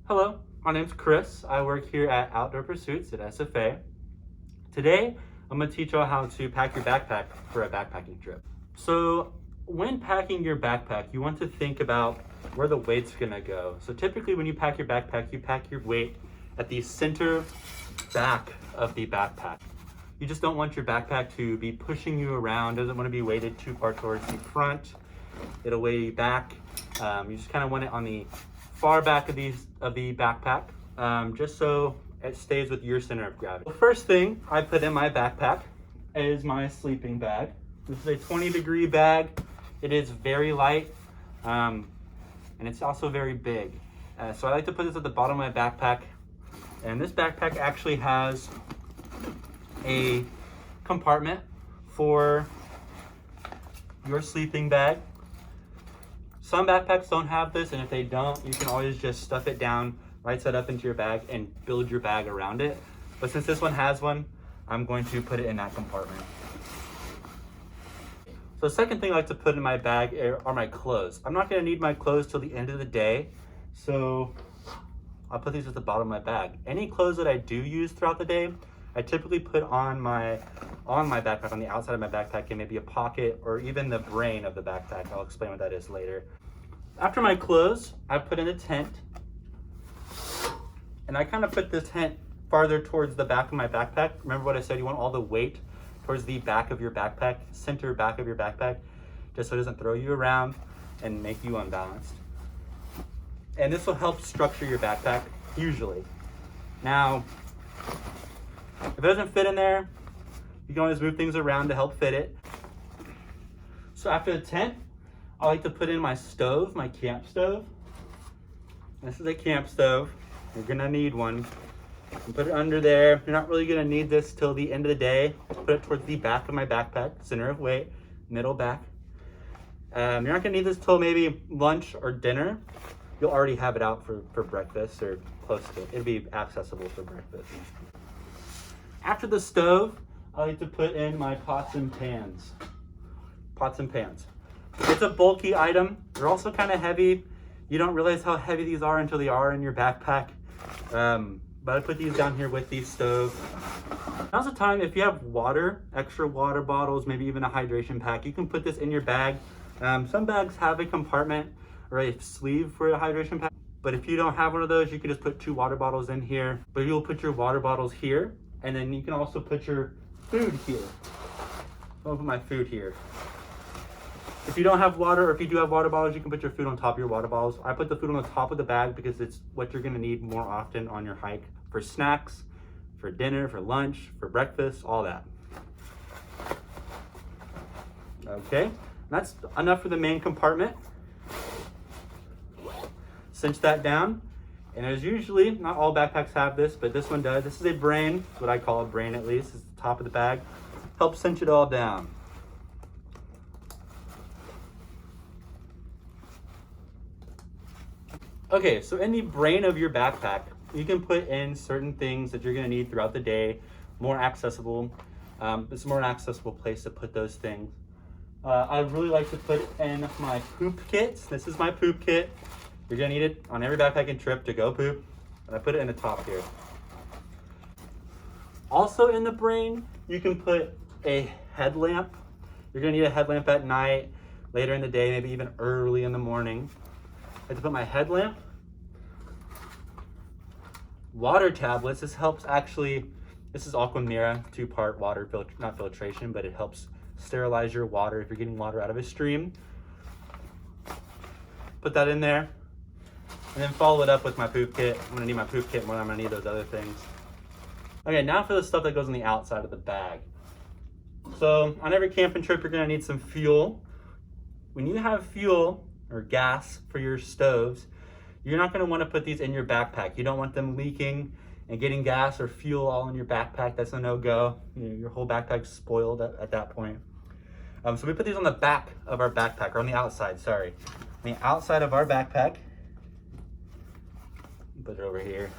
Hello, my name's Chris. I work here at Outdoor Pursuits at SFA. Today, I'm going to teach you how to pack your backpack for a backpacking trip. So when packing your backpack, you want to think about where the weight's going to go. So typically when you pack your weight at the center back of the backpack. You just don't want your backpack to be pushing you around. Doesn't want to be weighted too far towards the front. It'll weigh you back. You just kind of want it on the far back of the backpack, just so it stays with your center of gravity. The first thing I put in my backpack is my sleeping bag. This is a 20-degree bag. It is very light, and it's also very big. So I like to put this at the bottom of my backpack. And this backpack actually has a compartment for your sleeping bag. Some backpacks don't have this, and if they don't, you can always just stuff it down, right side up into your bag and build your bag around it. But since this one has one, I'm going to put it in that compartment. So the second thing I like to put in my bag are my clothes. I'm not gonna need my clothes till the end of the day, so I'll put these at the bottom of my bag. Any clothes that I do use throughout the day, I typically put on my backpack, on the outside of my backpack, in maybe a pocket or even the brain of the backpack. I'll explain what that is later. After my clothes, I put in a tent, and I kind of put the tent farther towards the back of my backpack. Remember what I said, you want all the weight towards the back of your backpack, center back of your backpack, just so it doesn't throw you around and make you unbalanced. And this will help structure your backpack, usually. Now, if it doesn't fit in there, you can always move things around to help fit it. So after the tent, I like to put in my stove, my camp stove. This is a camp stove. You're gonna need one. You put it under there. You're not really gonna need this till the end of the day. Put it towards the back of my backpack, center of weight, middle back. You're not gonna need this till maybe lunch or dinner. You'll already have it out for breakfast or close to it. It'll be accessible for breakfast. After the stove, I like to put in my pots and pans. Pots and pans. It's a bulky item. They're also kind of heavy. You don't realize how heavy these are until they are in your backpack. But I put these down here with the stove. Now's the time, if you have water, extra water bottles, maybe even a hydration pack, you can put this in your bag. Some bags have a compartment or a sleeve for a hydration pack. But if you don't have one of those, you can just put 2 water bottles in here. But you'll put your water bottles here, and then you can also put your food here. I'll put my food here. If you don't have water, or if you do have water bottles, you can put your food on top of your water bottles. I put the food on the top of the bag because it's what you're gonna need more often on your hike for snacks, for dinner, for lunch, for breakfast, all that. Okay, that's enough for the main compartment. Cinch that down. And there's usually, not all backpacks have this, but this one does. This is a brain, that's what I call a brain at least. It's the top of the bag. Helps cinch it all down. Okay, so in the brain of your backpack, you can put in certain things that you're gonna need throughout the day, more accessible. It's a more accessible place to put those things. I really like to put in my poop kit. This is my poop kit. You're gonna need it on every backpacking trip to go poop, and I put it in the top here. Also in the brain, you can put a headlamp. You're gonna need a headlamp at night, later in the day, maybe even early in the morning. I like to put my headlamp. Water tablets, this helps actually, this is Aquamira, 2-part water, not filtration, but it helps sterilize your water if you're getting water out of a stream. Put that in there. And then follow it up with my poop kit. I'm gonna need my poop kit more than I'm gonna need those other things. Okay, now for the stuff that goes on the outside of the bag. So on every camping trip, you're gonna need some fuel. When you have fuel or gas for your stoves, you're not gonna wanna put these in your backpack. You don't want them leaking and getting gas or fuel all in your backpack. That's a no-go. Your whole backpack's spoiled at that point. So we put these on the back of our backpack, or on the outside, sorry. On the outside of our backpack. Put it over here.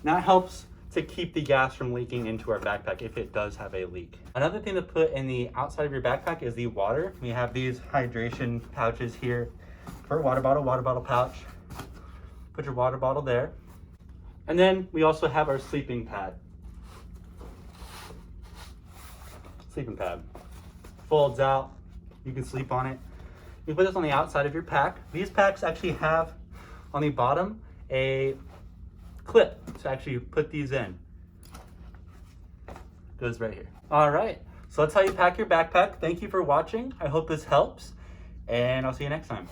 Now it helps to keep the gas from leaking into our backpack if it does have a leak. Another thing to put in the outside of your backpack is the water. We have these hydration pouches here for water bottle pouch. Put your water bottle there. And then we also have our sleeping pad. Sleeping pad. Folds out. You can sleep on it. You put this on the outside of your pack. These packs actually have on the bottom a clip to actually put these in. Goes right here. All right, so that's how you pack your backpack. Thank you for watching. I hope this helps, and I'll see you next time.